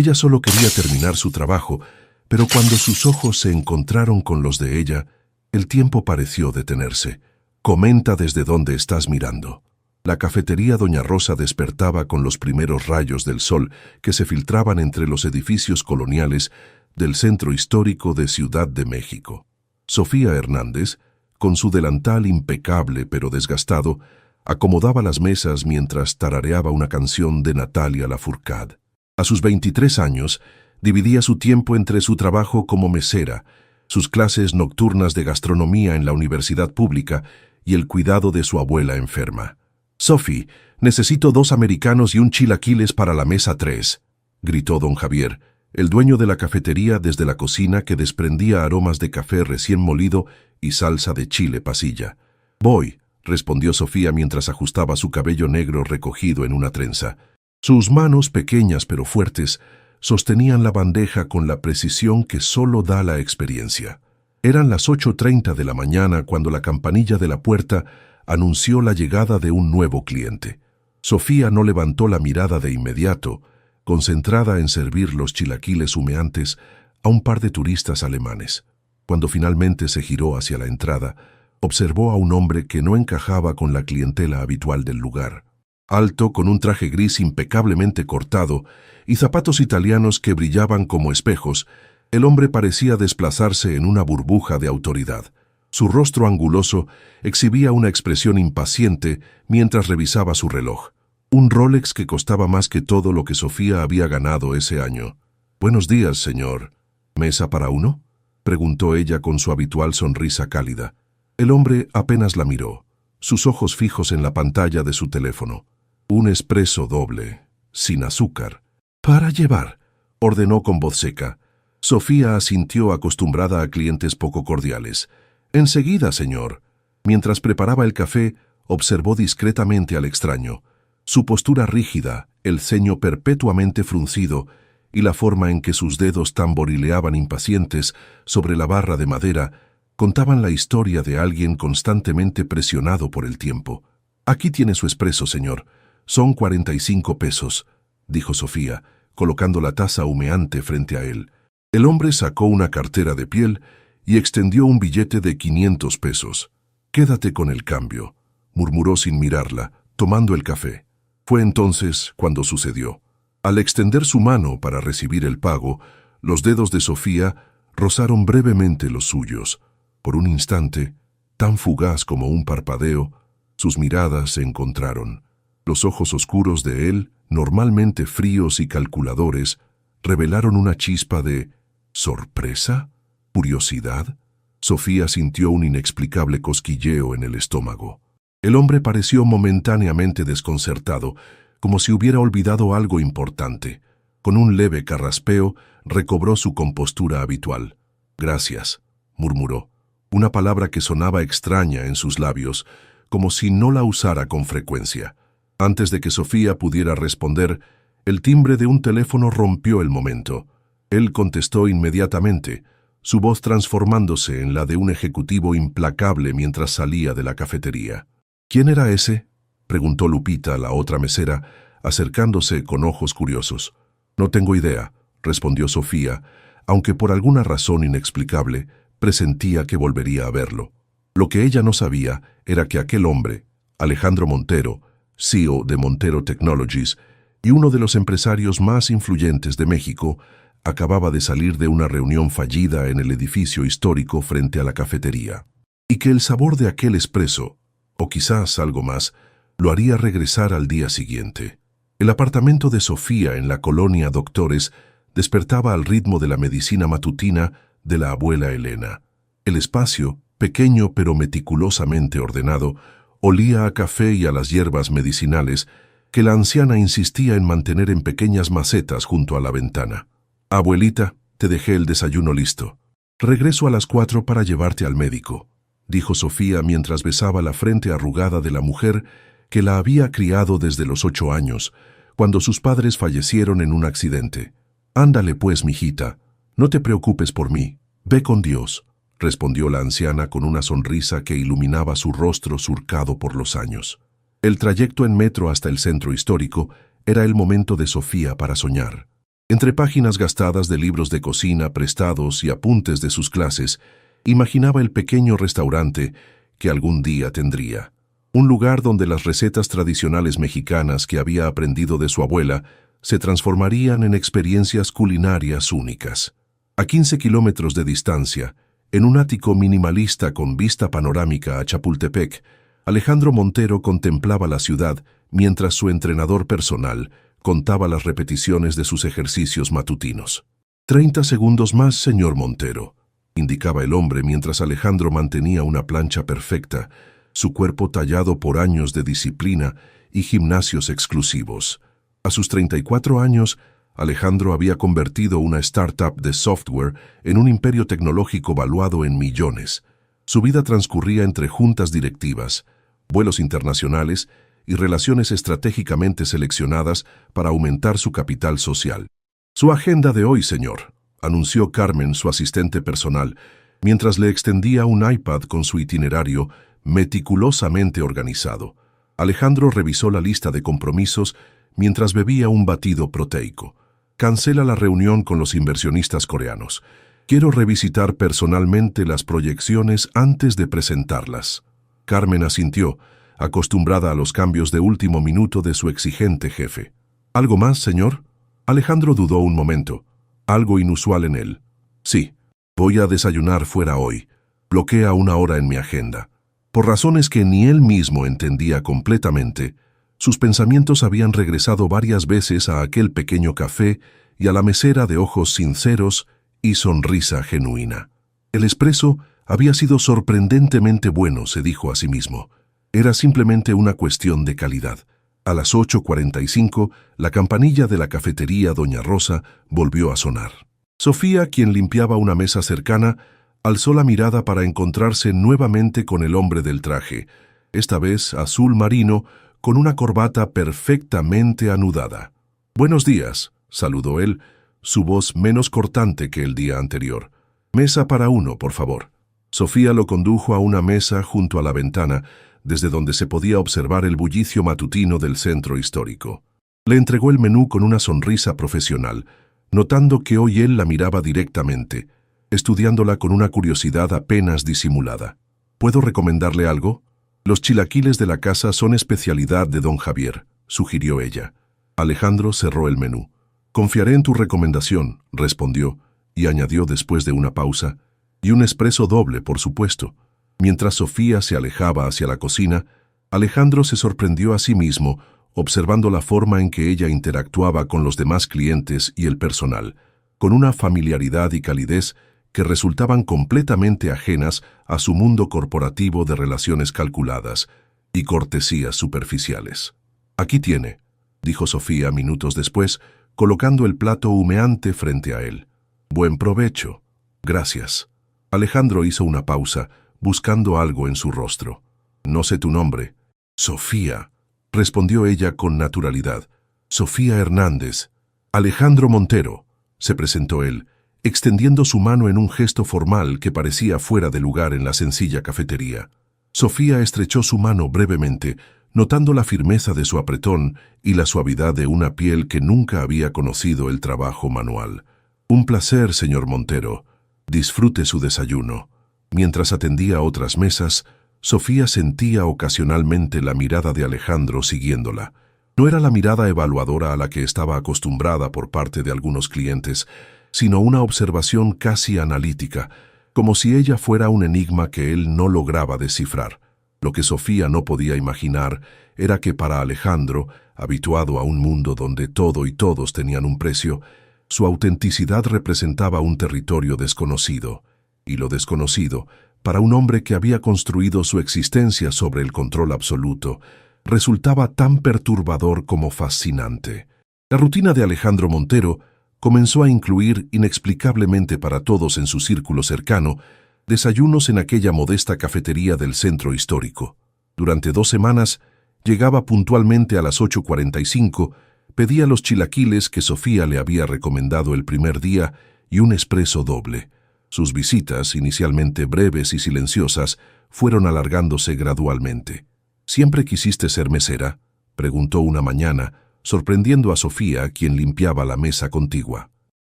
Ella solo quería terminar su trabajo, pero cuando sus ojos se encontraron con los de ella, el tiempo pareció detenerse. Comenta desde dónde estás mirando. La cafetería Doña Rosa despertaba con los primeros rayos del sol que se filtraban entre los edificios coloniales del centro histórico de Ciudad de México. Sofía Hernández, con su delantal impecable pero desgastado, acomodaba las mesas mientras tarareaba una canción de Natalia Lafourcade. A sus 23 años, dividía su tiempo entre su trabajo como mesera, sus clases nocturnas de gastronomía en la universidad pública y el cuidado de su abuela enferma. «Sophie, necesito 2 americanos y un chilaquiles para la mesa 3», gritó don Javier, el dueño de la cafetería desde la cocina que desprendía aromas de café recién molido y salsa de chile pasilla. «Voy», respondió Sofía mientras ajustaba su cabello negro recogido en una trenza. Sus manos, pequeñas pero fuertes, sostenían la bandeja con la precisión que solo da la experiencia. Eran las 8:30 de la mañana cuando la campanilla de la puerta anunció la llegada de un nuevo cliente. Sofía no levantó la mirada de inmediato, concentrada en servir los chilaquiles humeantes a un par de turistas alemanes. Cuando finalmente se giró hacia la entrada, observó a un hombre que no encajaba con la clientela habitual del lugar. Alto, con un traje gris impecablemente cortado y zapatos italianos que brillaban como espejos, el hombre parecía desplazarse en una burbuja de autoridad. Su rostro anguloso exhibía una expresión impaciente mientras revisaba su reloj. Un Rolex que costaba más que todo lo que Sofía había ganado ese año. «Buenos días, señor. ¿Mesa para uno?», preguntó ella con su habitual sonrisa cálida. El hombre apenas la miró, sus ojos fijos en la pantalla de su teléfono. «Un espresso doble, sin azúcar». «Para llevar», ordenó con voz seca. Sofía asintió, acostumbrada a clientes poco cordiales. «Enseguida, señor». Mientras preparaba el café, observó discretamente al extraño. Su postura rígida, el ceño perpetuamente fruncido y la forma en que sus dedos tamborileaban impacientes sobre la barra de madera contaban la historia de alguien constantemente presionado por el tiempo. «Aquí tiene su espresso, señor. Son 45 pesos», dijo Sofía, colocando la taza humeante frente a él. El hombre sacó una cartera de piel y extendió un billete de 500 pesos. «Quédate con el cambio», murmuró sin mirarla, tomando el café. Fue entonces cuando sucedió. Al extender su mano para recibir el pago, los dedos de Sofía rozaron brevemente los suyos. Por un instante, tan fugaz como un parpadeo, sus miradas se encontraron. Los ojos oscuros de él, normalmente fríos y calculadores, revelaron una chispa de ¿sorpresa? ¿Curiosidad? Sofía sintió un inexplicable cosquilleo en el estómago. El hombre pareció momentáneamente desconcertado, como si hubiera olvidado algo importante. Con un leve carraspeo, recobró su compostura habitual. «Gracias», murmuró, una palabra que sonaba extraña en sus labios, como si no la usara con frecuencia. Antes de que Sofía pudiera responder, el timbre de un teléfono rompió el momento. Él contestó inmediatamente, su voz transformándose en la de un ejecutivo implacable mientras salía de la cafetería. «¿Quién era ese?», preguntó Lupita, la otra mesera, acercándose con ojos curiosos. «No tengo idea», respondió Sofía, aunque por alguna razón inexplicable presentía que volvería a verlo. Lo que ella no sabía era que aquel hombre, Alejandro Montero, CEO de Montero Technologies y uno de los empresarios más influyentes de México, acababa de salir de una reunión fallida en el edificio histórico frente a la cafetería, y que el sabor de aquel espresso, o quizás algo más, lo haría regresar al día siguiente. El apartamento de Sofía en la colonia Doctores despertaba al ritmo de la medicina matutina de la abuela Elena. El espacio, pequeño pero meticulosamente ordenado, olía a café y a las hierbas medicinales que la anciana insistía en mantener en pequeñas macetas junto a la ventana. «Abuelita, te dejé el desayuno listo. Regreso a las 4 para llevarte al médico», dijo Sofía mientras besaba la frente arrugada de la mujer que la había criado desde los 8 años, cuando sus padres fallecieron en un accidente. «Ándale pues, mijita, no te preocupes por mí, ve con Dios», respondió la anciana con una sonrisa que iluminaba su rostro surcado por los años. El trayecto en metro hasta el centro histórico era el momento de Sofía para soñar. Entre páginas gastadas de libros de cocina prestados y apuntes de sus clases, imaginaba el pequeño restaurante que algún día tendría. Un lugar donde las recetas tradicionales mexicanas que había aprendido de su abuela se transformarían en experiencias culinarias únicas. A 15 kilómetros de distancia, en un ático minimalista con vista panorámica a Chapultepec, Alejandro Montero contemplaba la ciudad mientras su entrenador personal contaba las repeticiones de sus ejercicios matutinos. 30 segundos más, señor Montero, indicaba el hombre mientras Alejandro mantenía una plancha perfecta, su cuerpo tallado por años de disciplina y gimnasios exclusivos. A sus 34 años, Alejandro había convertido una startup de software en un imperio tecnológico valuado en millones. Su vida transcurría entre juntas directivas, vuelos internacionales y relaciones estratégicamente seleccionadas para aumentar su capital social. Su agenda de hoy, señor, anunció Carmen, su asistente personal, mientras le extendía un iPad con su itinerario meticulosamente organizado. Alejandro revisó la lista de compromisos mientras bebía un batido proteico. Cancela la reunión con los inversionistas coreanos. Quiero revisitar personalmente las proyecciones antes de presentarlas. Carmen asintió, acostumbrada a los cambios de último minuto de su exigente jefe. ¿Algo más, señor? Alejandro dudó un momento. Algo inusual en él. Sí, voy a desayunar fuera hoy. Bloquea una hora en mi agenda. Por razones que ni él mismo entendía completamente, sus pensamientos habían regresado varias veces a aquel pequeño café y a la mesera de ojos sinceros y sonrisa genuina. El espresso había sido sorprendentemente bueno, se dijo a sí mismo. Era simplemente una cuestión de calidad. A las 8:45, la campanilla de la cafetería Doña Rosa volvió a sonar. Sofía, quien limpiaba una mesa cercana, alzó la mirada para encontrarse nuevamente con el hombre del traje, esta vez azul marino, con una corbata perfectamente anudada. «Buenos días», saludó él, su voz menos cortante que el día anterior. «Mesa para uno, por favor». Sofía lo condujo a una mesa junto a la ventana, desde donde se podía observar el bullicio matutino del centro histórico. Le entregó el menú con una sonrisa profesional, notando que hoy él la miraba directamente, estudiándola con una curiosidad apenas disimulada. «¿Puedo recomendarle algo?» «Los chilaquiles de la casa son especialidad de don Javier», sugirió ella. Alejandro cerró el menú. «Confiaré en tu recomendación», respondió, y añadió después de una pausa, «y un espresso doble, por supuesto». Mientras Sofía se alejaba hacia la cocina, Alejandro se sorprendió a sí mismo, observando la forma en que ella interactuaba con los demás clientes y el personal, con una familiaridad y calidez que resultaban completamente ajenas a su mundo corporativo de relaciones calculadas y cortesías superficiales. «Aquí tiene», dijo Sofía minutos después, colocando el plato humeante frente a él. «Buen provecho». «Gracias». Alejandro hizo una pausa, buscando algo en su rostro. «No sé tu nombre». «Sofía», respondió ella con naturalidad. «Sofía Hernández». «Alejandro Montero», se presentó él, extendiendo su mano en un gesto formal que parecía fuera de lugar en la sencilla cafetería. Sofía estrechó su mano brevemente, notando la firmeza de su apretón y la suavidad de una piel que nunca había conocido el trabajo manual. «Un placer, señor Montero. Disfrute su desayuno». Mientras atendía otras mesas, Sofía sentía ocasionalmente la mirada de Alejandro siguiéndola. No era la mirada evaluadora a la que estaba acostumbrada por parte de algunos clientes, sino una observación casi analítica, como si ella fuera un enigma que él no lograba descifrar. Lo que Sofía no podía imaginar era que para Alejandro, habituado a un mundo donde todo y todos tenían un precio, su autenticidad representaba un territorio desconocido, y lo desconocido, para un hombre que había construido su existencia sobre el control absoluto, resultaba tan perturbador como fascinante. La rutina de Alejandro Montero comenzó a incluir inexplicablemente para todos en su círculo cercano desayunos en aquella modesta cafetería del centro histórico. Durante 2 semanas, llegaba puntualmente a las 8:45, pedía los chilaquiles que Sofía le había recomendado el primer día y un espresso doble. Sus visitas, inicialmente breves y silenciosas, fueron alargándose gradualmente. «¿Siempre quisiste ser mesera?», preguntó una mañana, sorprendiendo a Sofía, quien limpiaba la mesa contigua.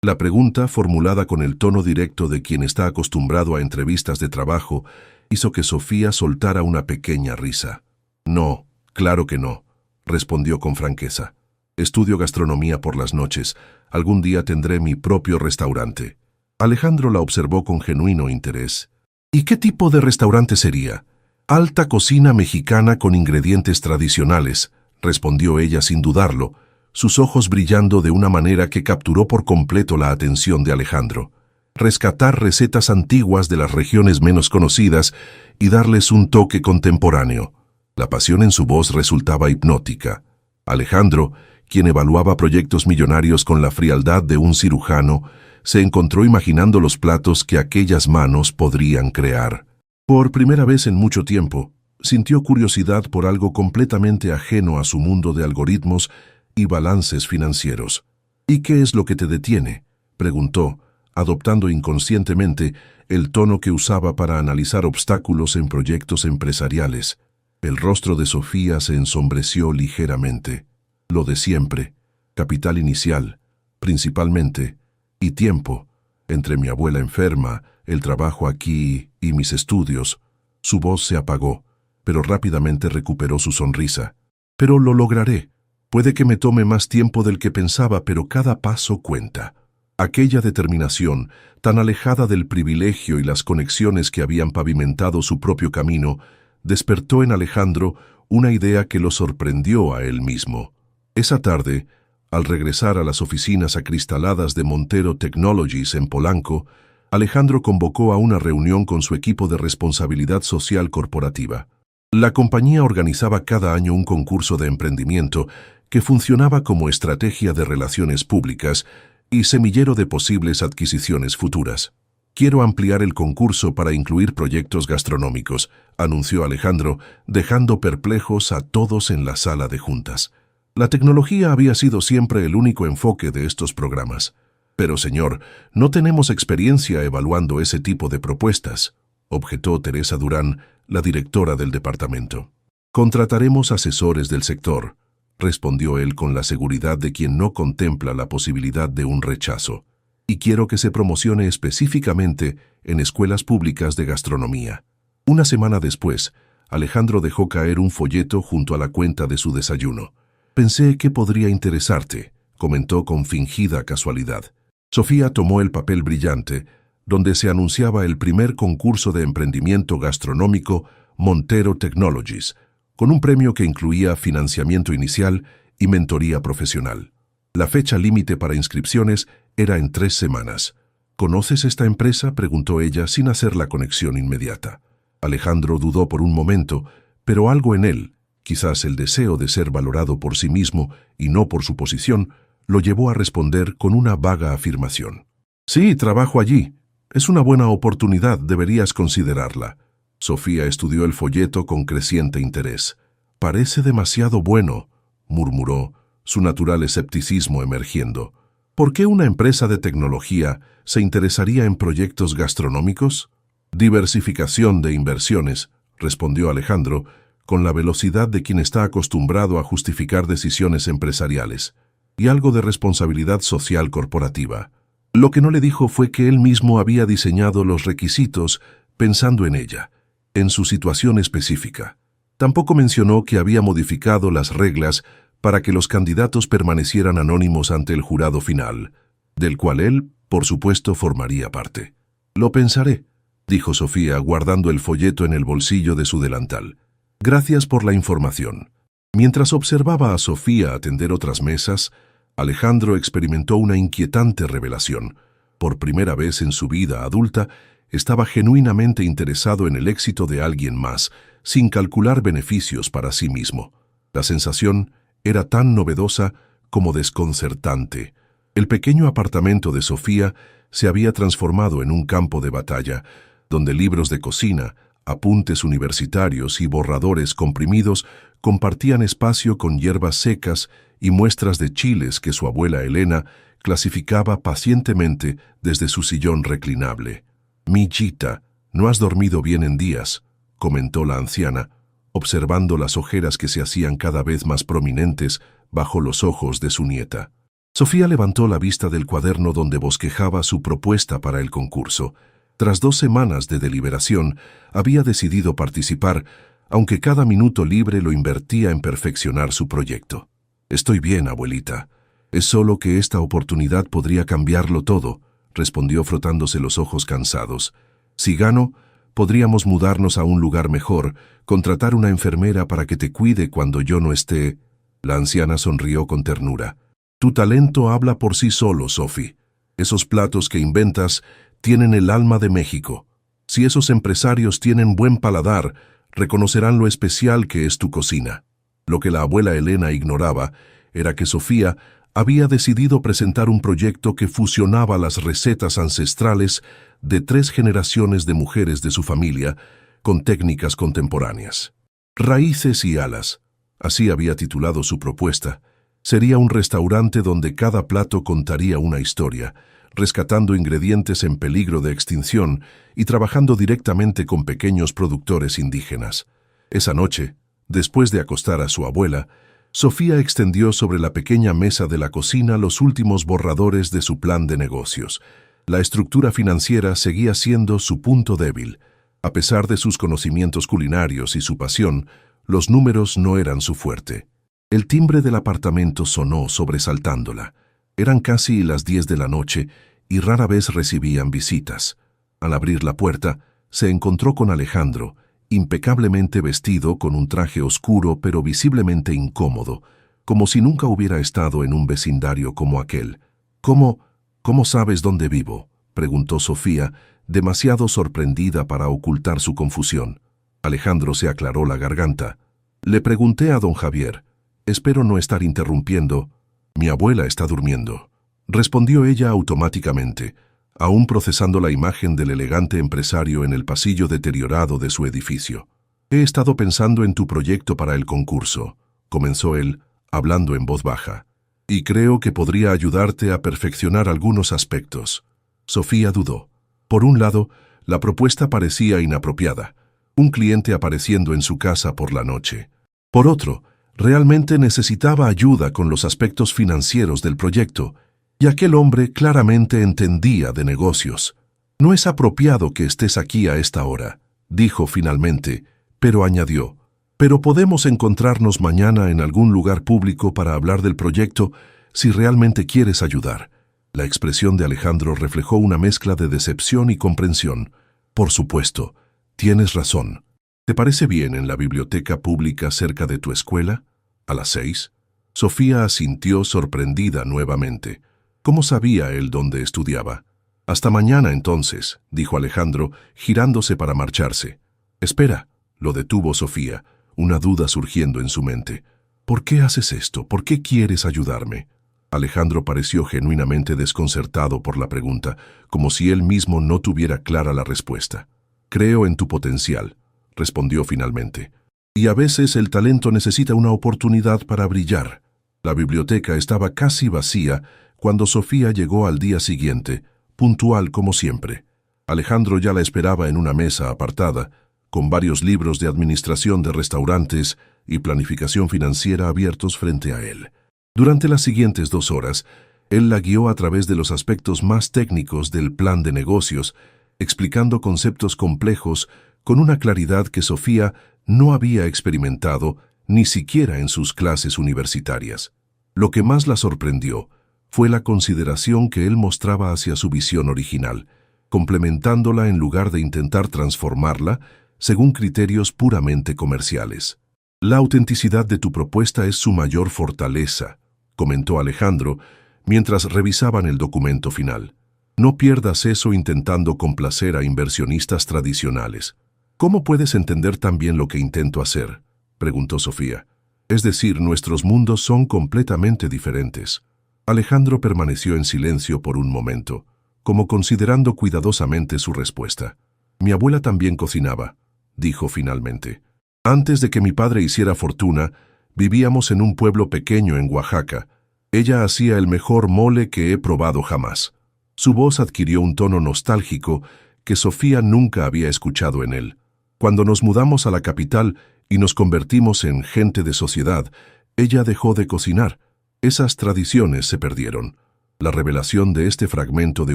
La pregunta, formulada con el tono directo de quien está acostumbrado a entrevistas de trabajo, hizo que Sofía soltara una pequeña risa. «No, claro que no», respondió con franqueza. «Estudio gastronomía por las noches. Algún día tendré mi propio restaurante». Alejandro la observó con genuino interés. «¿Y qué tipo de restaurante sería?» «Alta cocina mexicana con ingredientes tradicionales», respondió ella sin dudarlo, sus ojos brillando de una manera que capturó por completo la atención de Alejandro. Rescatar recetas antiguas de las regiones menos conocidas y darles un toque contemporáneo. La pasión en su voz resultaba hipnótica. Alejandro, quien evaluaba proyectos millonarios con la frialdad de un cirujano, se encontró imaginando los platos que aquellas manos podrían crear. Por primera vez en mucho tiempo, sintió curiosidad por algo completamente ajeno a su mundo de algoritmos y balances financieros. «¿Y qué es lo que te detiene?», preguntó, adoptando inconscientemente el tono que usaba para analizar obstáculos en proyectos empresariales. El rostro de Sofía se ensombreció ligeramente. «Lo de siempre, capital inicial, principalmente, y tiempo, entre mi abuela enferma, el trabajo aquí y mis estudios». Su voz se apagó, pero rápidamente recuperó su sonrisa. «Pero lo lograré. Puede que me tome más tiempo del que pensaba, pero cada paso cuenta». Aquella determinación, tan alejada del privilegio y las conexiones que habían pavimentado su propio camino, despertó en Alejandro una idea que lo sorprendió a él mismo. Esa tarde, al regresar a las oficinas acristaladas de Montero Technologies en Polanco, Alejandro convocó a una reunión con su equipo de responsabilidad social corporativa. La compañía organizaba cada año un concurso de emprendimiento que funcionaba como estrategia de relaciones públicas y semillero de posibles adquisiciones futuras. «Quiero ampliar el concurso para incluir proyectos gastronómicos», anunció Alejandro, dejando perplejos a todos en la sala de juntas. La tecnología había sido siempre el único enfoque de estos programas. «Pero, señor, no tenemos experiencia evaluando ese tipo de propuestas», objetó Teresa Durán, la directora del departamento. «Contrataremos asesores del sector», respondió él con la seguridad de quien no contempla la posibilidad de un rechazo. «Y quiero que se promocione específicamente en escuelas públicas de gastronomía». Una semana después, Alejandro dejó caer un folleto junto a la cuenta de su desayuno. «Pensé que podría interesarte», comentó con fingida casualidad. Sofía tomó el papel brillante, donde se anunciaba el primer concurso de emprendimiento gastronómico Montero Technologies, con un premio que incluía financiamiento inicial y mentoría profesional. La fecha límite para inscripciones era en 3 semanas. «¿Conoces esta empresa?», preguntó ella sin hacer la conexión inmediata. Alejandro dudó por un momento, pero algo en él, quizás el deseo de ser valorado por sí mismo y no por su posición, lo llevó a responder con una vaga afirmación. «Sí, trabajo allí. Es una buena oportunidad, deberías considerarla». Sofía estudió el folleto con creciente interés. «Parece demasiado bueno», murmuró, su natural escepticismo emergiendo. «¿Por qué una empresa de tecnología se interesaría en proyectos gastronómicos?» «Diversificación de inversiones», respondió Alejandro, con la velocidad de quien está acostumbrado a justificar decisiones empresariales, «y algo de responsabilidad social corporativa». Lo que no le dijo fue que él mismo había diseñado los requisitos pensando en ella, en su situación específica. Tampoco mencionó que había modificado las reglas para que los candidatos permanecieran anónimos ante el jurado final, del cual él, por supuesto, formaría parte. «Lo pensaré», dijo Sofía, guardando el folleto en el bolsillo de su delantal. «Gracias por la información». Mientras observaba a Sofía atender otras mesas, Alejandro experimentó una inquietante revelación. Por primera vez en su vida adulta, estaba genuinamente interesado en el éxito de alguien más, sin calcular beneficios para sí mismo. La sensación era tan novedosa como desconcertante. El pequeño apartamento de Sofía se había transformado en un campo de batalla, donde libros de cocina, apuntes universitarios y borradores comprimidos compartían espacio con hierbas secas y muestras de chiles que su abuela Elena clasificaba pacientemente desde su sillón reclinable. «Mijita, no has dormido bien en días», comentó la anciana, observando las ojeras que se hacían cada vez más prominentes bajo los ojos de su nieta. Sofía levantó la vista del cuaderno donde bosquejaba su propuesta para el concurso. Tras 2 semanas de deliberación, había decidido participar, aunque cada minuto libre lo invertía en perfeccionar su proyecto. «Estoy bien, abuelita. Es solo que esta oportunidad podría cambiarlo todo», respondió frotándose los ojos cansados. «Si gano, podríamos mudarnos a un lugar mejor, contratar una enfermera para que te cuide cuando yo no esté». La anciana sonrió con ternura. «Tu talento habla por sí solo, Sophie. Esos platos que inventas tienen el alma de México. Si esos empresarios tienen buen paladar, reconocerán lo especial que es tu cocina». Lo que la abuela Elena ignoraba era que Sofía había decidido presentar un proyecto que fusionaba las recetas ancestrales de 3 generaciones de mujeres de su familia con técnicas contemporáneas. Raíces y alas, así había titulado su propuesta. Sería un restaurante donde cada plato contaría una historia, rescatando ingredientes en peligro de extinción y trabajando directamente con pequeños productores indígenas. Esa noche, después de acostar a su abuela, Sofía extendió sobre la pequeña mesa de la cocina los últimos borradores de su plan de negocios. La estructura financiera seguía siendo su punto débil. A pesar de sus conocimientos culinarios y su pasión, los números no eran su fuerte. El timbre del apartamento sonó sobresaltándola. Eran casi las 10 de la noche y rara vez recibían visitas. Al abrir la puerta, se encontró con Alejandro, impecablemente vestido con un traje oscuro pero visiblemente incómodo, como si nunca hubiera estado en un vecindario como aquel. «¿Cómo sabes dónde vivo?», preguntó Sofía, demasiado sorprendida para ocultar su confusión. Alejandro se aclaró la garganta. «Le pregunté a don Javier. Espero no estar interrumpiendo. Mi abuela está durmiendo», respondió ella automáticamente, aún procesando la imagen del elegante empresario en el pasillo deteriorado de su edificio. «He estado pensando en tu proyecto para el concurso», comenzó él, hablando en voz baja, «y creo que podría ayudarte a perfeccionar algunos aspectos». Sofía dudó. Por un lado, la propuesta parecía inapropiada, un cliente apareciendo en su casa por la noche. Por otro, realmente necesitaba ayuda con los aspectos financieros del proyecto, y aquel hombre claramente entendía de negocios. «No es apropiado que estés aquí a esta hora», dijo finalmente, pero añadió, «pero podemos encontrarnos mañana en algún lugar público para hablar del proyecto si realmente quieres ayudar». La expresión de Alejandro reflejó una mezcla de decepción y comprensión. «Por supuesto, tienes razón. ¿Te parece bien en la biblioteca pública cerca de tu escuela? ¿A las 6? Sofía asintió sorprendida nuevamente. ¿Cómo sabía él dónde estudiaba? «Hasta mañana entonces», dijo Alejandro, girándose para marcharse. «Espera», lo detuvo Sofía, una duda surgiendo en su mente. «¿Por qué haces esto? ¿Por qué quieres ayudarme?» Alejandro pareció genuinamente desconcertado por la pregunta, como si él mismo no tuviera clara la respuesta. «Creo en tu potencial», respondió finalmente. «Y a veces el talento necesita una oportunidad para brillar». La biblioteca estaba casi vacía cuando Sofía llegó al día siguiente, puntual como siempre. Alejandro ya la esperaba en una mesa apartada, con varios libros de administración de restaurantes y planificación financiera abiertos frente a él. Durante las siguientes 2 horas, él la guió a través de los aspectos más técnicos del plan de negocios, explicando conceptos complejos con una claridad que Sofía no había experimentado ni siquiera en sus clases universitarias. Lo que más la sorprendió fue la consideración que él mostraba hacia su visión original, complementándola en lugar de intentar transformarla según criterios puramente comerciales. «La autenticidad de tu propuesta es su mayor fortaleza», comentó Alejandro mientras revisaban el documento final. «No pierdas eso intentando complacer a inversionistas tradicionales». «¿Cómo puedes entender tan bien lo que intento hacer?», preguntó Sofía. «Es decir, nuestros mundos son completamente diferentes». Alejandro permaneció en silencio por un momento, como considerando cuidadosamente su respuesta. «Mi abuela también cocinaba», dijo finalmente. «Antes de que mi padre hiciera fortuna, vivíamos en un pueblo pequeño en Oaxaca. Ella hacía el mejor mole que he probado jamás». Su voz adquirió un tono nostálgico que Sofía nunca había escuchado en él. «Cuando nos mudamos a la capital y nos convertimos en gente de sociedad, Ella dejó de cocinar. Esas tradiciones se perdieron. La revelación de este fragmento de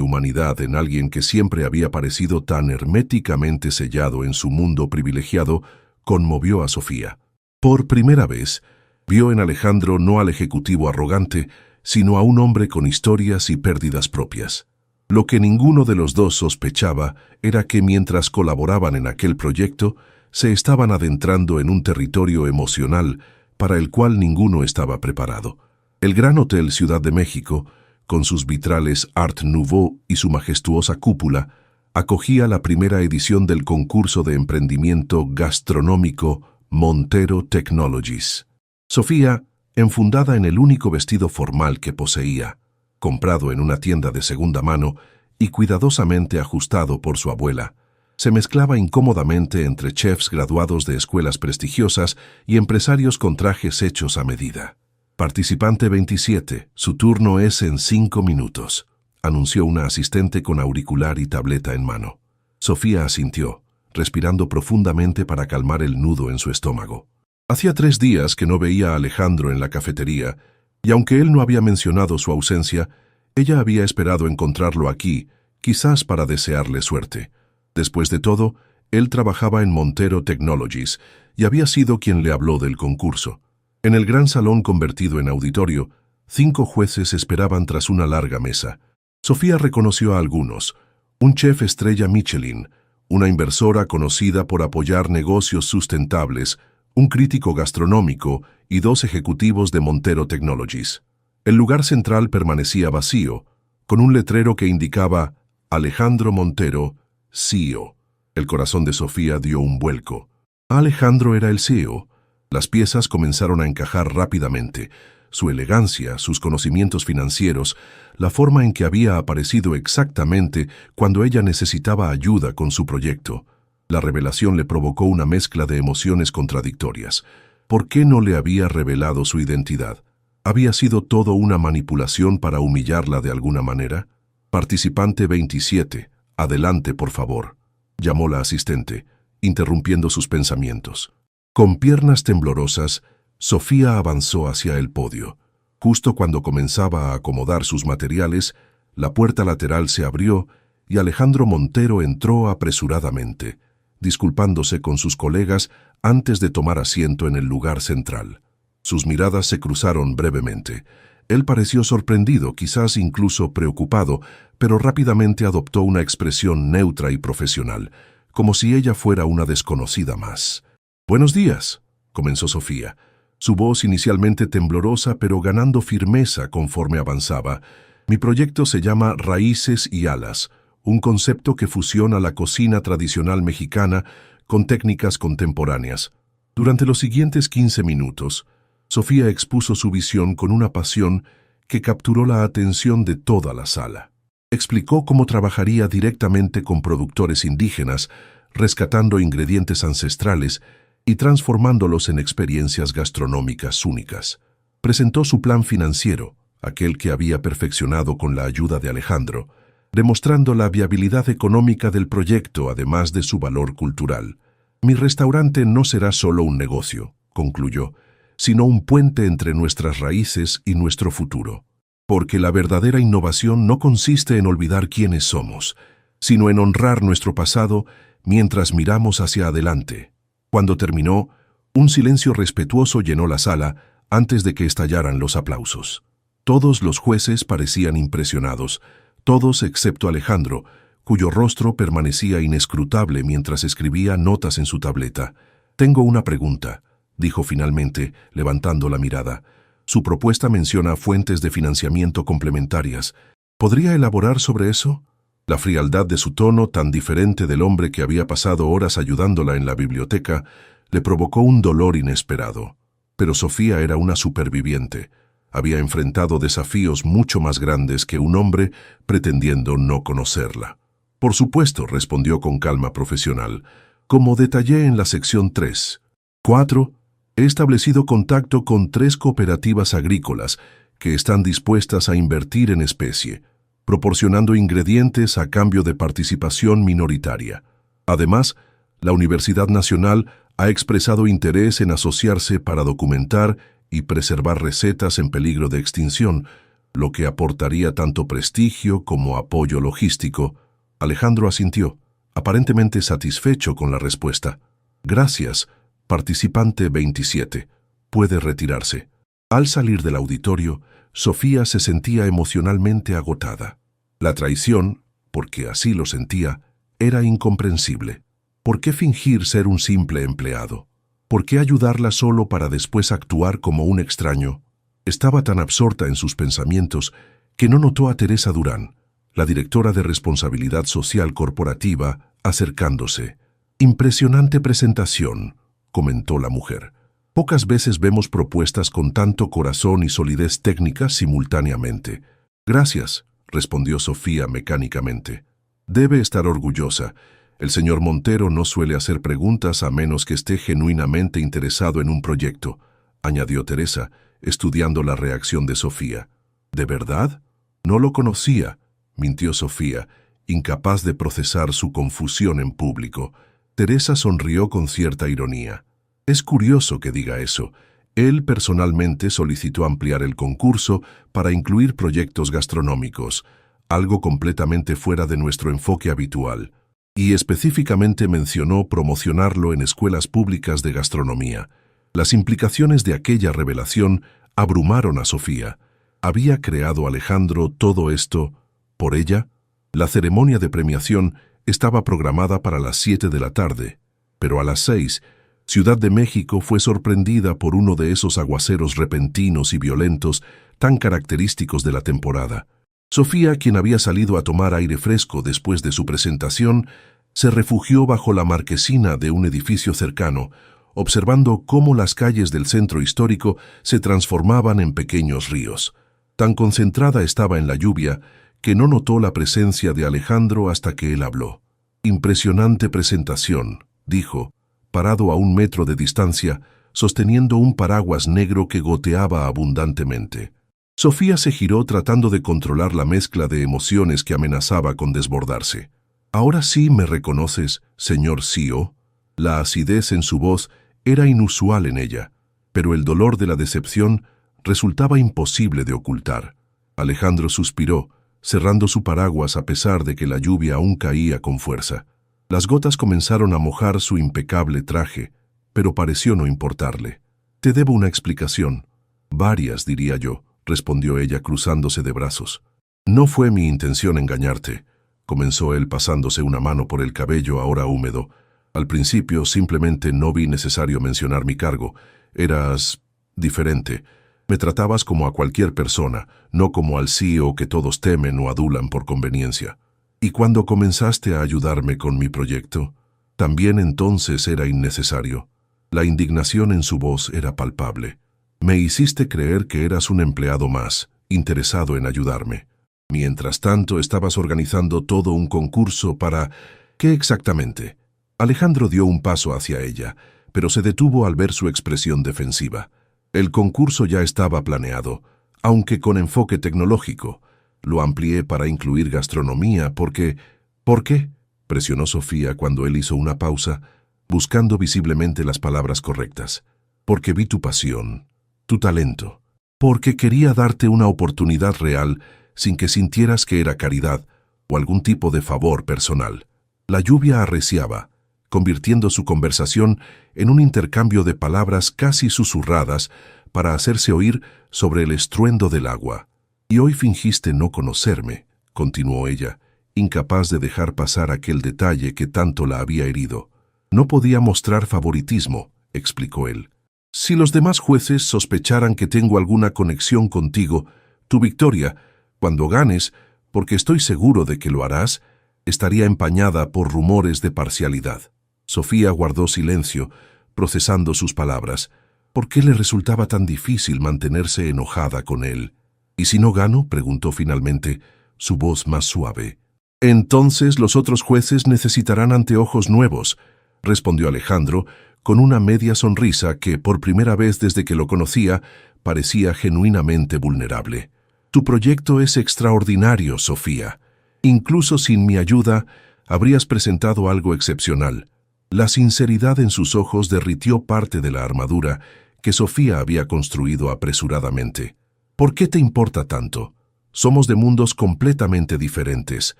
humanidad en alguien que siempre había parecido tan herméticamente sellado en su mundo privilegiado conmovió a Sofía. Por primera vez, vio en Alejandro no al ejecutivo arrogante, sino a un hombre con historias y pérdidas propias. Lo que ninguno de los dos sospechaba era que mientras colaboraban en aquel proyecto, se estaban adentrando en un territorio emocional para el cual ninguno estaba preparado. El Gran Hotel Ciudad de México, con sus vitrales Art Nouveau y su majestuosa cúpula, acogía la primera edición del concurso de emprendimiento gastronómico Montero Technologies. Sofía, enfundada en el único vestido formal que poseía, comprado en una tienda de segunda mano y cuidadosamente ajustado por su abuela, se mezclaba incómodamente entre chefs graduados de escuelas prestigiosas y empresarios con trajes hechos a medida. Participante 27, su turno es en 5 minutos, anunció una asistente con auricular y tableta en mano. Sofía asintió, respirando profundamente para calmar el nudo en su estómago. Hacía 3 días que no veía a Alejandro en la cafetería, y aunque él no había mencionado su ausencia, ella había esperado encontrarlo aquí, quizás para desearle suerte. Después de todo, él trabajaba en Montero Technologies y había sido quien le habló del concurso. En el gran salón convertido en auditorio, 5 jueces esperaban tras una larga mesa. Sofía reconoció a algunos: un chef estrella Michelin, una inversora conocida por apoyar negocios sustentables, un crítico gastronómico y 2 ejecutivos de Montero Technologies. El lugar central permanecía vacío, con un letrero que indicaba Alejandro Montero, CEO. El corazón de Sofía dio un vuelco. Alejandro era el CEO. Las piezas comenzaron a encajar rápidamente. Su elegancia, sus conocimientos financieros, la forma en que había aparecido exactamente cuando ella necesitaba ayuda con su proyecto. La revelación le provocó una mezcla de emociones contradictorias. ¿Por qué no le había revelado su identidad? ¿Había sido todo una manipulación para humillarla de alguna manera? Participante 27, adelante, por favor, llamó la asistente, interrumpiendo sus pensamientos. Con piernas temblorosas, Sofía avanzó hacia el podio. Justo cuando comenzaba a acomodar sus materiales, la puerta lateral se abrió y Alejandro Montero entró apresuradamente, disculpándose con sus colegas antes de tomar asiento en el lugar central. Sus miradas se cruzaron brevemente. Él pareció sorprendido, quizás incluso preocupado, pero rápidamente adoptó una expresión neutra y profesional, como si ella fuera una desconocida más. «Buenos días», comenzó Sofía, su voz inicialmente temblorosa pero ganando firmeza conforme avanzaba. «Mi proyecto se llama Raíces y Alas, un concepto que fusiona la cocina tradicional mexicana con técnicas contemporáneas». Durante los siguientes 15 minutos, Sofía expuso su visión con una pasión que capturó la atención de toda la sala. Explicó cómo trabajaría directamente con productores indígenas, rescatando ingredientes ancestrales y transformándolos en experiencias gastronómicas únicas. Presentó su plan financiero, aquel que había perfeccionado con la ayuda de Alejandro, demostrando la viabilidad económica del proyecto además de su valor cultural. «Mi restaurante no será solo un negocio», concluyó, «sino un puente entre nuestras raíces y nuestro futuro. Porque la verdadera innovación no consiste en olvidar quiénes somos, sino en honrar nuestro pasado mientras miramos hacia adelante». Cuando terminó, un silencio respetuoso llenó la sala antes de que estallaran los aplausos. Todos los jueces parecían impresionados, todos excepto Alejandro, cuyo rostro permanecía inescrutable mientras escribía notas en su tableta. «Tengo una pregunta», dijo finalmente, levantando la mirada. «Su propuesta menciona fuentes de financiamiento complementarias. ¿Podría elaborar sobre eso?» La frialdad de su tono, tan diferente del hombre que había pasado horas ayudándola en la biblioteca, le provocó un dolor inesperado. Pero Sofía era una superviviente. Había enfrentado desafíos mucho más grandes que un hombre pretendiendo no conocerla. «Por supuesto», respondió con calma profesional. «Como detallé en la sección 3. 4. He establecido contacto con 3 cooperativas agrícolas que están dispuestas a invertir en especie, proporcionando ingredientes a cambio de participación minoritaria. Además, la Universidad Nacional ha expresado interés en asociarse para documentar y preservar recetas en peligro de extinción, lo que aportaría tanto prestigio como apoyo logístico. Alejandro asintió, aparentemente satisfecho con la respuesta. Gracias, participante 27. Puede retirarse. Al salir del auditorio, Sofía se sentía emocionalmente agotada. La traición, porque así lo sentía, era incomprensible. ¿Por qué fingir ser un simple empleado? ¿Por qué ayudarla solo para después actuar como un extraño? Estaba tan absorta en sus pensamientos que no notó a Teresa Durán, la directora de Responsabilidad Social Corporativa, acercándose. «Impresionante presentación», comentó la mujer. «Pocas veces vemos propuestas con tanto corazón y solidez técnica simultáneamente». «Gracias», respondió Sofía mecánicamente. «Debe estar orgullosa. El señor Montero no suele hacer preguntas a menos que esté genuinamente interesado en un proyecto», añadió Teresa, estudiando la reacción de Sofía. «¿De verdad? No lo conocía», mintió Sofía, incapaz de procesar su confusión en público. Teresa sonrió con cierta ironía. «Es curioso que diga eso. Él personalmente solicitó ampliar el concurso para incluir proyectos gastronómicos, algo completamente fuera de nuestro enfoque habitual, y específicamente mencionó promocionarlo en escuelas públicas de gastronomía». Las implicaciones de aquella revelación abrumaron a Sofía. ¿Había creado Alejandro todo esto por ella? La ceremonia de premiación estaba programada para las 7 de la tarde, pero a las 6, Ciudad de México fue sorprendida por uno de esos aguaceros repentinos y violentos tan característicos de la temporada. Sofía, quien había salido a tomar aire fresco después de su presentación, se refugió bajo la marquesina de un edificio cercano, observando cómo las calles del centro histórico se transformaban en pequeños ríos. Tan concentrada estaba en la lluvia que no notó la presencia de Alejandro hasta que él habló. «Impresionante presentación», dijo, parado a 1 metro de distancia, sosteniendo un paraguas negro que goteaba abundantemente. Sofía se giró tratando de controlar la mezcla de emociones que amenazaba con desbordarse. «¿Ahora sí me reconoces, señor CEO?» La acidez en su voz era inusual en ella, pero el dolor de la decepción resultaba imposible de ocultar. Alejandro suspiró, cerrando su paraguas a pesar de que la lluvia aún caía con fuerza. Las gotas comenzaron a mojar su impecable traje, pero pareció no importarle. «Te debo una explicación». «Varias, diría yo», respondió ella cruzándose de brazos. «No fue mi intención engañarte», comenzó él pasándose una mano por el cabello ahora húmedo. «Al principio simplemente no vi necesario mencionar mi cargo. Eras diferente. Me tratabas como a cualquier persona, no como al CEO que todos temen o adulan por conveniencia. Y cuando comenzaste a ayudarme con mi proyecto, también entonces era innecesario». La indignación en su voz era palpable. «Me hiciste creer que eras un empleado más, interesado en ayudarme. Mientras tanto estabas organizando todo un concurso para... ¿Qué exactamente?» Alejandro dio un paso hacia ella, pero se detuvo al ver su expresión defensiva. El concurso ya estaba planeado, aunque con enfoque tecnológico. Lo amplié para incluir gastronomía porque... «¿Por qué?», presionó Sofía cuando él hizo una pausa, buscando visiblemente las palabras correctas. «Porque vi tu pasión, tu talento. Porque quería darte una oportunidad real sin que sintieras que era caridad o algún tipo de favor personal». La lluvia arreciaba, convirtiendo su conversación en un intercambio de palabras casi susurradas para hacerse oír sobre el estruendo del agua. «Y hoy fingiste no conocerme», continuó ella, incapaz de dejar pasar aquel detalle que tanto la había herido. «No podía mostrar favoritismo», explicó él. «Si los demás jueces sospecharan que tengo alguna conexión contigo, tu victoria, cuando ganes, porque estoy seguro de que lo harás, estaría empañada por rumores de parcialidad». Sofía guardó silencio, procesando sus palabras. ¿Por qué le resultaba tan difícil mantenerse enojada con él? «¿Y si no gano?», preguntó finalmente, su voz más suave. «Entonces los otros jueces necesitarán anteojos nuevos», respondió Alejandro, con una media sonrisa que, por primera vez desde que lo conocía, parecía genuinamente vulnerable. «Tu proyecto es extraordinario, Sofía. Incluso sin mi ayuda, habrías presentado algo excepcional». La sinceridad en sus ojos derritió parte de la armadura que Sofía había construido apresuradamente. ¿Por qué te importa tanto? Somos de mundos completamente diferentes.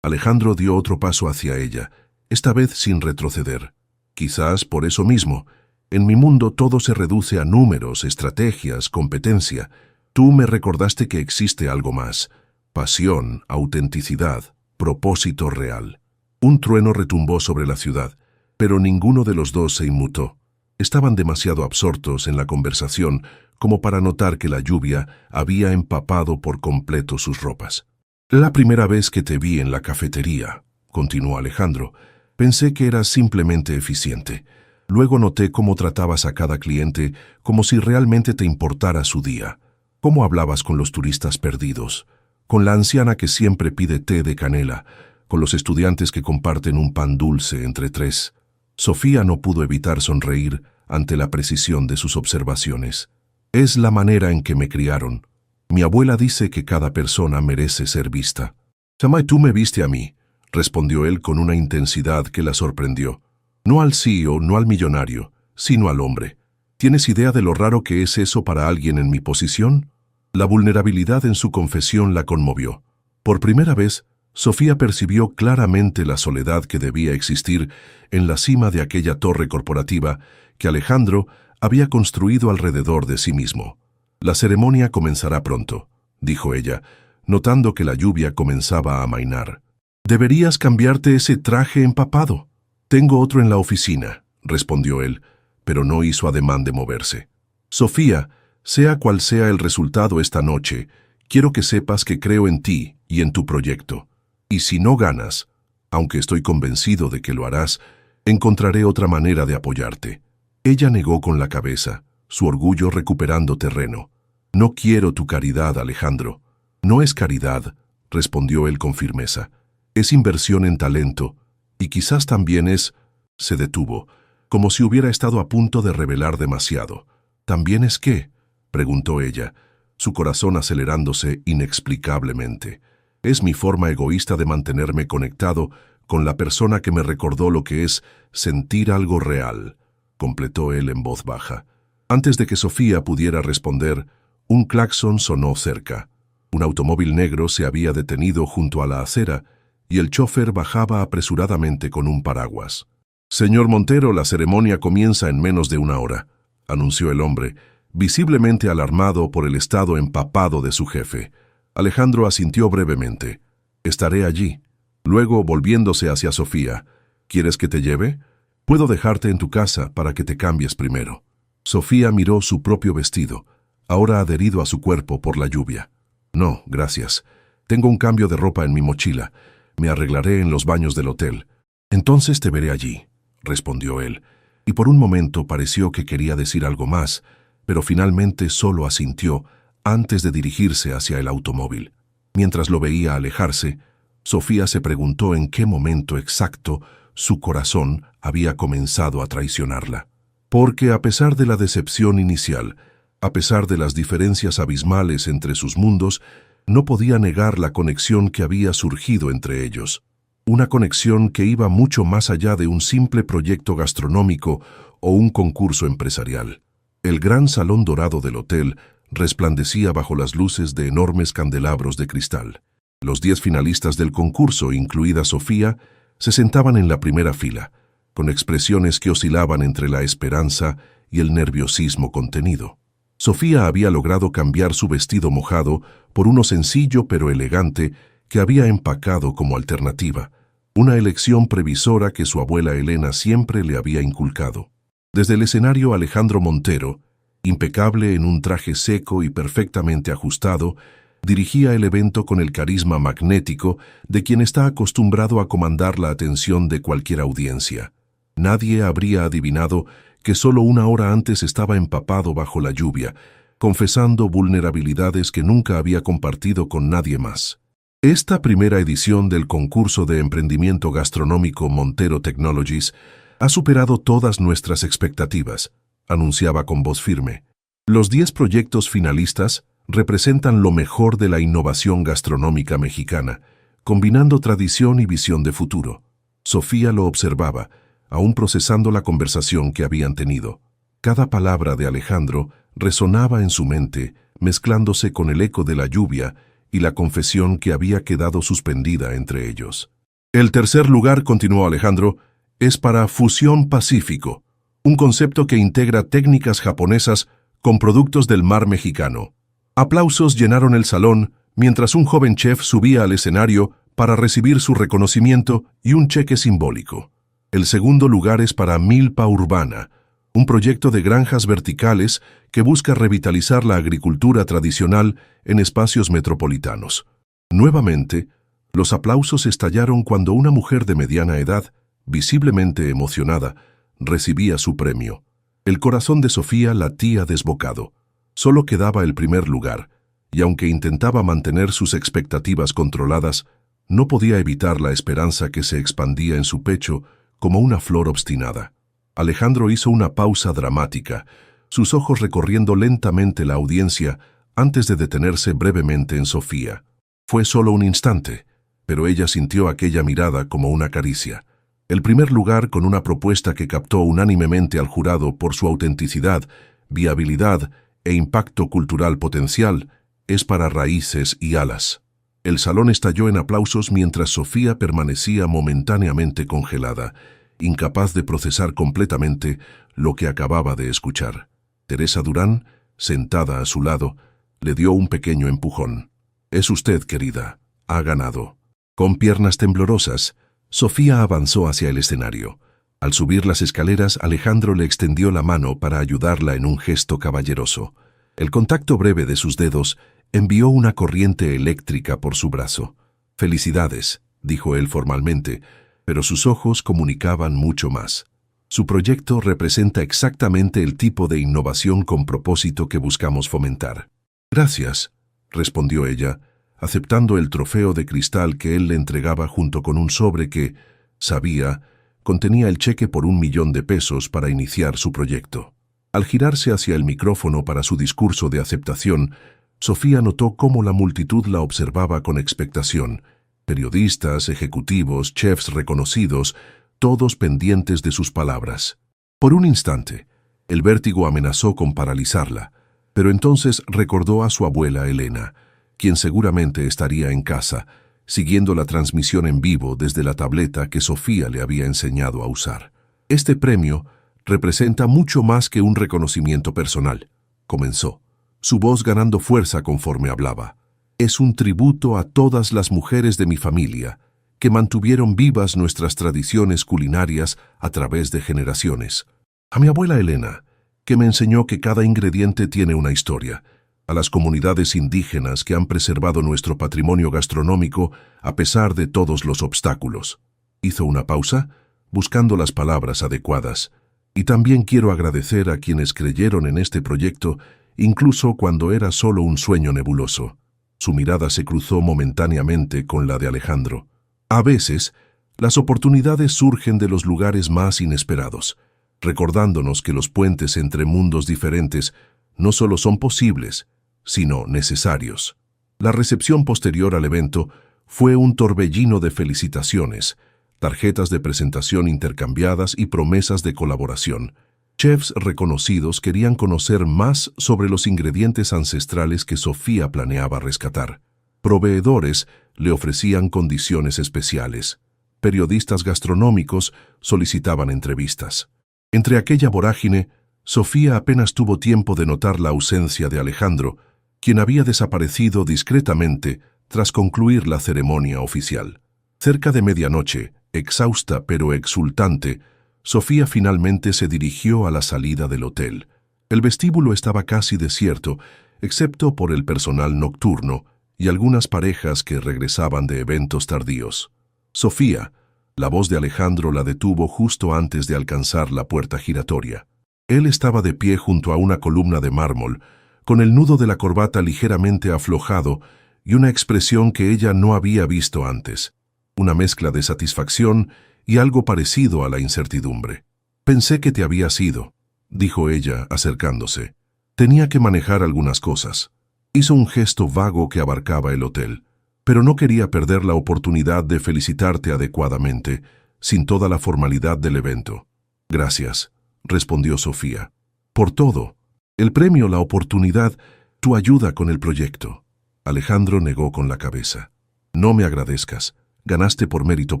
Alejandro dio otro paso hacia ella, esta vez sin retroceder. Quizás por eso mismo. En mi mundo todo se reduce a números, estrategias, competencia. Tú me recordaste que existe algo más. Pasión, autenticidad, propósito real. Un trueno retumbó sobre la ciudad, pero ninguno de los dos se inmutó. Estaban demasiado absortos en la conversación como para notar que la lluvia había empapado por completo sus ropas. La primera vez que te vi en la cafetería, continuó Alejandro, pensé que eras simplemente eficiente. Luego noté cómo tratabas a cada cliente como si realmente te importara su día. Cómo hablabas con los turistas perdidos, con la anciana que siempre pide té de canela, con los estudiantes que comparten un pan dulce entre tres. Sofía no pudo evitar sonreír ante la precisión de sus observaciones. Es la manera en que me criaron. Mi abuela dice que cada persona merece ser vista. «Jamás tú me viste a mí», respondió él con una intensidad que la sorprendió. «No al CEO, no al millonario, sino al hombre. ¿Tienes idea de lo raro que es eso para alguien en mi posición?» La vulnerabilidad en su confesión la conmovió. Por primera vez, Sofía percibió claramente la soledad que debía existir en la cima de aquella torre corporativa que Alejandro había construido alrededor de sí mismo. «La ceremonia comenzará pronto», dijo ella, notando que la lluvia comenzaba a amainar. «Deberías cambiarte ese traje empapado». «Tengo otro en la oficina», respondió él, pero no hizo ademán de moverse. «Sofía, sea cual sea el resultado esta noche, quiero que sepas que creo en ti y en tu proyecto. Y si no ganas, aunque estoy convencido de que lo harás, encontraré otra manera de apoyarte». Ella negó con la cabeza, su orgullo recuperando terreno. «No quiero tu caridad, Alejandro». «No es caridad», respondió él con firmeza. «Es inversión en talento, y quizás también es...» Se detuvo, como si hubiera estado a punto de revelar demasiado. «¿También es qué?», preguntó ella, su corazón acelerándose inexplicablemente. «Es mi forma egoísta de mantenerme conectado con la persona que me recordó lo que es sentir algo real», completó él en voz baja. Antes de que Sofía pudiera responder, un claxon sonó cerca. Un automóvil negro se había detenido junto a la acera y el chófer bajaba apresuradamente con un paraguas. «Señor Montero, la ceremonia comienza en menos de una hora», anunció el hombre, visiblemente alarmado por el estado empapado de su jefe. Alejandro asintió brevemente. «Estaré allí». Luego, volviéndose hacia Sofía, «¿Quieres que te lleve? Puedo dejarte en tu casa para que te cambies primero». Sofía miró su propio vestido, ahora adherido a su cuerpo por la lluvia. «No, gracias. Tengo un cambio de ropa en mi mochila. Me arreglaré en los baños del hotel». «Entonces te veré allí», respondió él, y por un momento pareció que quería decir algo más, pero finalmente solo asintió antes de dirigirse hacia el automóvil. Mientras lo veía alejarse, Sofía se preguntó en qué momento exacto su corazón había comenzado a traicionarla. Porque a pesar de la decepción inicial, a pesar de las diferencias abismales entre sus mundos, no podía negar la conexión que había surgido entre ellos. Una conexión que iba mucho más allá de un simple proyecto gastronómico o un concurso empresarial. El gran salón dorado del hotel resplandecía bajo las luces de enormes candelabros de cristal. Los 10 finalistas del concurso, incluida Sofía, se sentaban en la primera fila, con expresiones que oscilaban entre la esperanza y el nerviosismo contenido. Sofía había logrado cambiar su vestido mojado por uno sencillo pero elegante que había empacado como alternativa, una elección previsora que su abuela Elena siempre le había inculcado. Desde el escenario, Alejandro Montero, impecable en un traje seco y perfectamente ajustado, dirigía el evento con el carisma magnético de quien está acostumbrado a comandar la atención de cualquier audiencia. Nadie habría adivinado que solo una hora antes estaba empapado bajo la lluvia, confesando vulnerabilidades que nunca había compartido con nadie más. Esta primera edición del concurso de emprendimiento gastronómico Montero Technologies ha superado todas nuestras expectativas, anunciaba con voz firme. Los 10 proyectos finalistas representan lo mejor de la innovación gastronómica mexicana, combinando tradición y visión de futuro. Sofía lo observaba, aún procesando la conversación que habían tenido. Cada palabra de Alejandro resonaba en su mente, mezclándose con el eco de la lluvia y la confesión que había quedado suspendida entre ellos. El tercer lugar, continuó Alejandro, es para Fusión Pacífico, un concepto que integra técnicas japonesas con productos del mar mexicano. Aplausos llenaron el salón mientras un joven chef subía al escenario para recibir su reconocimiento y un cheque simbólico. El segundo lugar es para Milpa Urbana, un proyecto de granjas verticales que busca revitalizar la agricultura tradicional en espacios metropolitanos. Nuevamente, los aplausos estallaron cuando una mujer de mediana edad, visiblemente emocionada, recibía su premio. El corazón de Sofía latía desbocado. Solo quedaba el primer lugar, y aunque intentaba mantener sus expectativas controladas, no podía evitar la esperanza que se expandía en su pecho como una flor obstinada. Alejandro hizo una pausa dramática, sus ojos recorriendo lentamente la audiencia antes de detenerse brevemente en Sofía. Fue solo un instante, pero ella sintió aquella mirada como una caricia. El primer lugar, con una propuesta que captó unánimemente al jurado por su autenticidad, viabilidad e impacto cultural potencial, es para Raíces y Alas. El salón estalló en aplausos mientras Sofía permanecía momentáneamente congelada, incapaz de procesar completamente lo que acababa de escuchar. Teresa Durán, sentada a su lado, le dio un pequeño empujón. «Es usted, querida. Ha ganado». Con piernas temblorosas, Sofía avanzó hacia el escenario. Al subir las escaleras, Alejandro le extendió la mano para ayudarla en un gesto caballeroso. El contacto breve de sus dedos envió una corriente eléctrica por su brazo. «Felicidades», dijo él formalmente, pero sus ojos comunicaban mucho más. Su proyecto representa exactamente el tipo de innovación con propósito que buscamos fomentar. «Gracias», respondió ella, aceptando el trofeo de cristal que él le entregaba junto con un sobre que, sabía, contenía el cheque por $1.000.000 para iniciar su proyecto. Al girarse hacia el micrófono para su discurso de aceptación, Sofía notó cómo la multitud la observaba con expectación. Periodistas, ejecutivos, chefs reconocidos, todos pendientes de sus palabras. Por un instante, el vértigo amenazó con paralizarla, pero entonces recordó a su abuela Elena, quien seguramente estaría en casa, siguiendo la transmisión en vivo desde la tableta que Sofía le había enseñado a usar. «Este premio representa mucho más que un reconocimiento personal», comenzó, su voz ganando fuerza conforme hablaba. «Es un tributo a todas las mujeres de mi familia, que mantuvieron vivas nuestras tradiciones culinarias a través de generaciones. A mi abuela Elena, que me enseñó que cada ingrediente tiene una historia. A las comunidades indígenas que han preservado nuestro patrimonio gastronómico a pesar de todos los obstáculos». Hizo una pausa, buscando las palabras adecuadas. «Y también quiero agradecer a quienes creyeron en este proyecto, incluso cuando era solo un sueño nebuloso». Su mirada se cruzó momentáneamente con la de Alejandro. «A veces, las oportunidades surgen de los lugares más inesperados, recordándonos que los puentes entre mundos diferentes no solo son posibles, sino necesarios». La recepción posterior al evento fue un torbellino de felicitaciones, tarjetas de presentación intercambiadas y promesas de colaboración. Chefs reconocidos querían conocer más sobre los ingredientes ancestrales que Sofía planeaba rescatar. Proveedores le ofrecían condiciones especiales. Periodistas gastronómicos solicitaban entrevistas. Entre aquella vorágine, Sofía apenas tuvo tiempo de notar la ausencia de Alejandro, quien había desaparecido discretamente tras concluir la ceremonia oficial. Cerca de medianoche, exhausta pero exultante, Sofía finalmente se dirigió a la salida del hotel. El vestíbulo estaba casi desierto, excepto por el personal nocturno y algunas parejas que regresaban de eventos tardíos. «Sofía», la voz de Alejandro la detuvo justo antes de alcanzar la puerta giratoria. Él estaba de pie junto a una columna de mármol, con el nudo de la corbata ligeramente aflojado y una expresión que ella no había visto antes. Una mezcla de satisfacción y algo parecido a la incertidumbre. «Pensé que te habías ido», dijo ella, acercándose. «Tenía que manejar algunas cosas». Hizo un gesto vago que abarcaba el hotel, pero no quería perder la oportunidad de felicitarte adecuadamente, sin toda la formalidad del evento. «Gracias», respondió Sofía. Por todo. El premio, la oportunidad, tu ayuda con el proyecto. Alejandro negó con la cabeza. No me agradezcas. Ganaste por mérito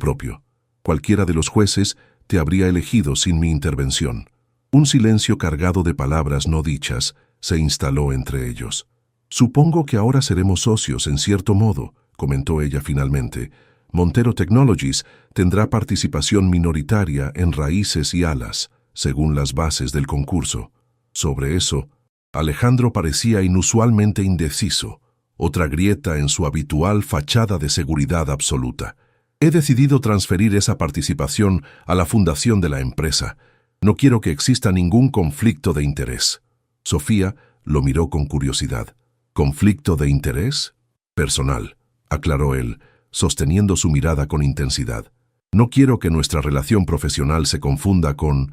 propio. Cualquiera de los jueces te habría elegido sin mi intervención. Un silencio cargado de palabras no dichas se instaló entre ellos. Supongo que ahora seremos socios en cierto modo, comentó ella finalmente. Montero Technologies tendrá participación minoritaria en raíces y alas, según las bases del concurso. Sobre eso, Alejandro parecía inusualmente indeciso, otra grieta en su habitual fachada de seguridad absoluta. He decidido transferir esa participación a la fundación de la empresa. No quiero que exista ningún conflicto de interés. Sofía lo miró con curiosidad. ¿Conflicto de interés? Personal, aclaró él, sosteniendo su mirada con intensidad. No quiero que nuestra relación profesional se confunda con...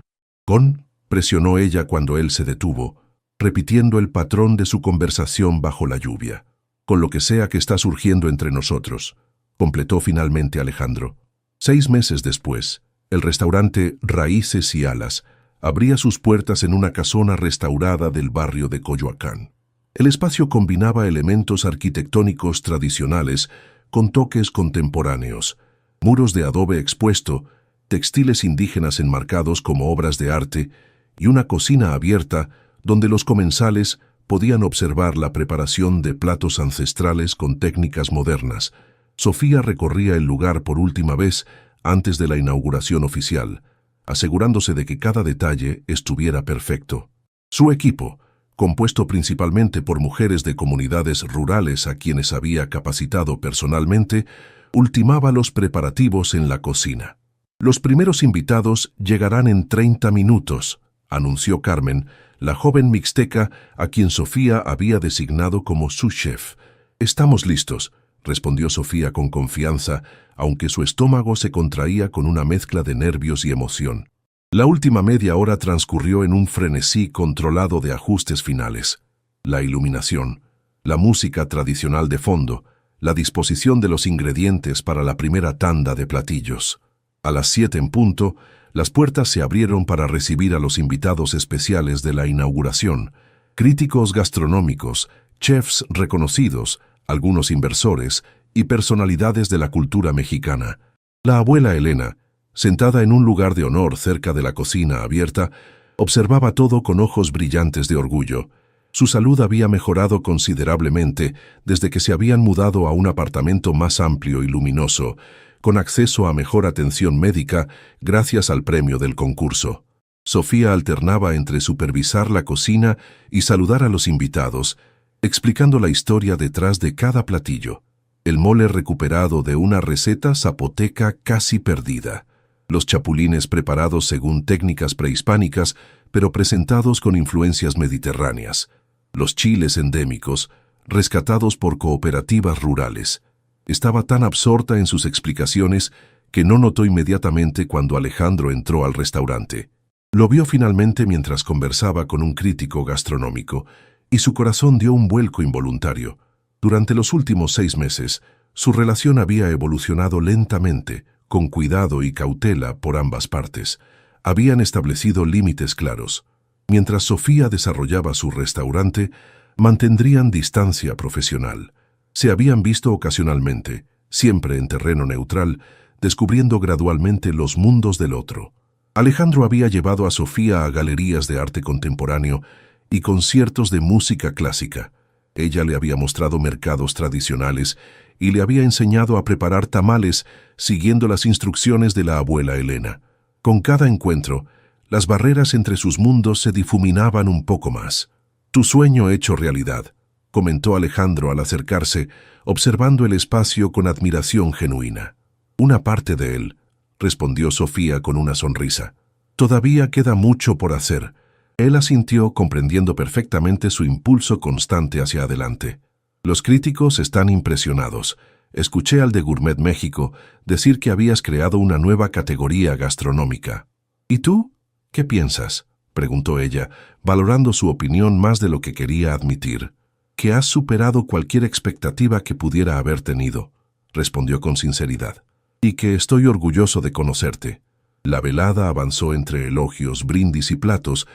presionó ella cuando él se detuvo, repitiendo el patrón de su conversación bajo la lluvia. Con lo que sea que está surgiendo entre nosotros, completó finalmente Alejandro. 6 meses después, el restaurante Raíces y Alas abría sus puertas en una casona restaurada del barrio de Coyoacán. El espacio combinaba elementos arquitectónicos tradicionales con toques contemporáneos, muros de adobe expuesto, textiles indígenas enmarcados como obras de arte y una cocina abierta donde los comensales podían observar la preparación de platos ancestrales con técnicas modernas. Sofía recorría el lugar por última vez antes de la inauguración oficial, asegurándose de que cada detalle estuviera perfecto. Su equipo, compuesto principalmente por mujeres de comunidades rurales a quienes había capacitado personalmente, ultimaba los preparativos en la cocina. Los primeros invitados llegarán en 30 minutos, anunció Carmen, la joven mixteca a quien Sofía había designado como su chef. Estamos listos, respondió Sofía con confianza, aunque su estómago se contraía con una mezcla de nervios y emoción. La última media hora transcurrió en un frenesí controlado de ajustes finales. La iluminación, la música tradicional de fondo, la disposición de los ingredientes para la primera tanda de platillos. A las 7 en punto, las puertas se abrieron para recibir a los invitados especiales de la inauguración, críticos gastronómicos, chefs reconocidos, algunos inversores y personalidades de la cultura mexicana. La abuela Elena, sentada en un lugar de honor cerca de la cocina abierta, observaba todo con ojos brillantes de orgullo. Su salud había mejorado considerablemente desde que se habían mudado a un apartamento más amplio y luminoso, con acceso a mejor atención médica gracias al premio del concurso. Sofía alternaba entre supervisar la cocina y saludar a los invitados, explicando la historia detrás de cada platillo. El mole recuperado de una receta zapoteca casi perdida. Los chapulines preparados según técnicas prehispánicas, pero presentados con influencias mediterráneas. Los chiles endémicos, rescatados por cooperativas rurales. Estaba tan absorta en sus explicaciones que no notó inmediatamente cuando Alejandro entró al restaurante. Lo vio finalmente mientras conversaba con un crítico gastronómico, y su corazón dio un vuelco involuntario. Durante los últimos 6 meses, su relación había evolucionado lentamente, con cuidado y cautela por ambas partes. Habían establecido límites claros. Mientras Sofía desarrollaba su restaurante, mantendrían distancia profesional. Se habían visto ocasionalmente, siempre en terreno neutral, descubriendo gradualmente los mundos del otro. Alejandro había llevado a Sofía a galerías de arte contemporáneo y conciertos de música clásica. Ella le había mostrado mercados tradicionales y le había enseñado a preparar tamales siguiendo las instrucciones de la abuela Elena. Con cada encuentro, las barreras entre sus mundos se difuminaban un poco más. «Tu sueño hecho realidad», comentó Alejandro al acercarse, observando el espacio con admiración genuina. «Una parte de él», respondió Sofía con una sonrisa. «Todavía queda mucho por hacer». Él asintió, comprendiendo perfectamente su impulso constante hacia adelante. «Los críticos están impresionados. Escuché al de Gourmet México decir que habías creado una nueva categoría gastronómica». «¿Y tú? ¿Qué piensas?», preguntó ella, valorando su opinión más de lo que quería admitir. «Que has superado cualquier expectativa que pudiera haber tenido», respondió con sinceridad. «Y que estoy orgulloso de conocerte». La velada avanzó entre elogios, brindis y platos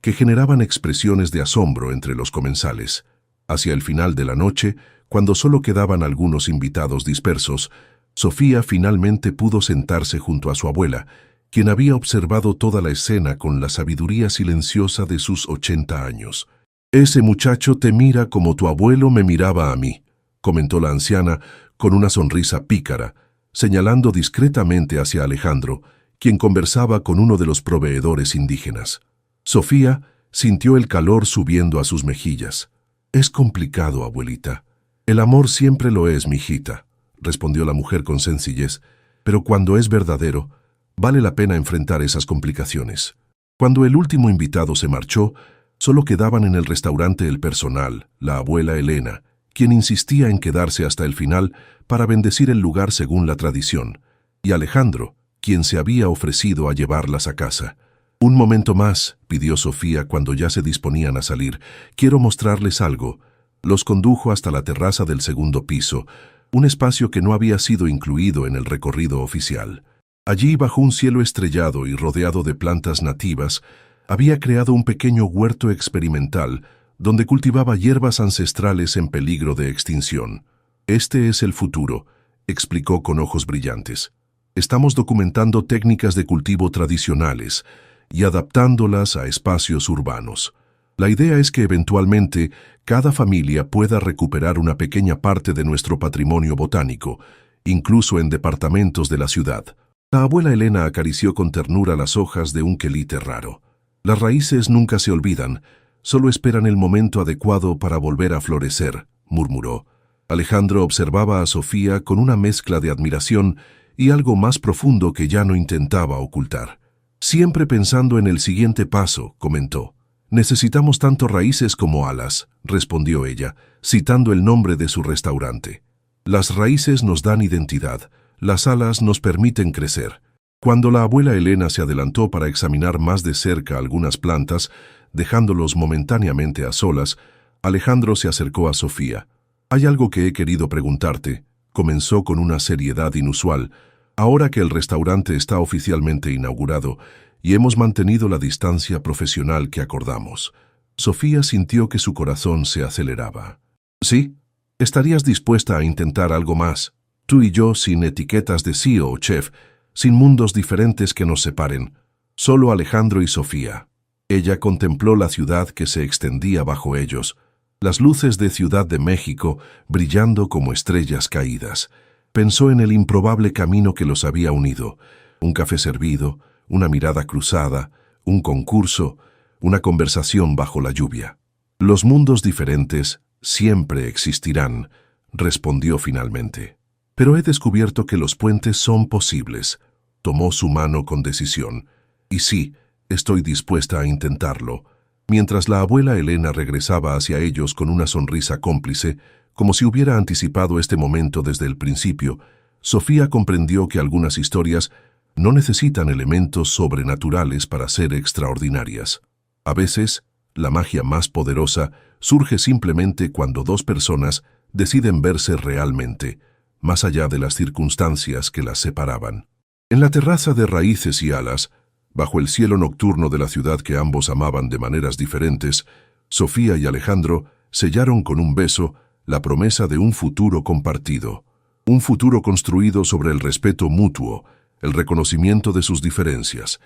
que generaban expresiones de asombro entre los comensales. Hacia el final de la noche, cuando solo quedaban algunos invitados dispersos, Sofía finalmente pudo sentarse junto a su abuela, quien había observado toda la escena con la sabiduría silenciosa de sus 80 años. «Ese muchacho te mira como tu abuelo me miraba a mí», comentó la anciana con una sonrisa pícara, señalando discretamente hacia Alejandro, quien conversaba con uno de los proveedores indígenas. Sofía sintió el calor subiendo a sus mejillas. «Es complicado, abuelita». «El amor siempre lo es, mijita», respondió la mujer con sencillez, «pero cuando es verdadero, vale la pena enfrentar esas complicaciones». Cuando el último invitado se marchó, solo quedaban en el restaurante el personal, la abuela Elena, quien insistía en quedarse hasta el final para bendecir el lugar según la tradición, y Alejandro, quien se había ofrecido a llevarlas a casa. «Un momento más», pidió Sofía cuando ya se disponían a salir. «Quiero mostrarles algo». Los condujo hasta la terraza del segundo piso, un espacio que no había sido incluido en el recorrido oficial. Allí, bajo un cielo estrellado y rodeado de plantas nativas, había creado un pequeño huerto experimental donde cultivaba hierbas ancestrales en peligro de extinción. «Este es el futuro», explicó con ojos brillantes. «Estamos documentando técnicas de cultivo tradicionales y adaptándolas a espacios urbanos. La idea es que eventualmente cada familia pueda recuperar una pequeña parte de nuestro patrimonio botánico, incluso en departamentos de la ciudad». La abuela Elena acarició con ternura las hojas de un quelite raro. «Las raíces nunca se olvidan, solo esperan el momento adecuado para volver a florecer», murmuró. Alejandro observaba a Sofía con una mezcla de admiración y algo más profundo que ya no intentaba ocultar. «Siempre pensando en el siguiente paso», comentó. «Necesitamos tanto raíces como alas», respondió ella, citando el nombre de su restaurante. «Las raíces nos dan identidad, las alas nos permiten crecer». Cuando la abuela Elena se adelantó para examinar más de cerca algunas plantas, dejándolos momentáneamente a solas, Alejandro se acercó a Sofía. «Hay algo que he querido preguntarte», comenzó con una seriedad inusual, «ahora que el restaurante está oficialmente inaugurado y hemos mantenido la distancia profesional que acordamos». Sofía sintió que su corazón se aceleraba. «¿Sí? ¿Estarías dispuesta a intentar algo más? Tú y yo sin etiquetas de CEO o chef, sin mundos diferentes que nos separen, solo Alejandro y Sofía». Ella contempló la ciudad que se extendía bajo ellos, las luces de Ciudad de México brillando como estrellas caídas. Pensó en el improbable camino que los había unido, un café servido, una mirada cruzada, un concurso, una conversación bajo la lluvia. «Los mundos diferentes siempre existirán», respondió finalmente. «Pero he descubierto que los puentes son posibles». Tomó su mano con decisión. «Y sí, estoy dispuesta a intentarlo». Mientras la abuela Elena regresaba hacia ellos con una sonrisa cómplice, como si hubiera anticipado este momento desde el principio, Sofía comprendió que algunas historias no necesitan elementos sobrenaturales para ser extraordinarias. A veces, la magia más poderosa surge simplemente cuando dos personas deciden verse realmente, más allá de las circunstancias que las separaban. En la terraza de Raíces y Alas, bajo el cielo nocturno de la ciudad que ambos amaban de maneras diferentes, Sofía y Alejandro sellaron con un beso la promesa de un futuro compartido, un futuro construido sobre el respeto mutuo, el reconocimiento de sus diferencias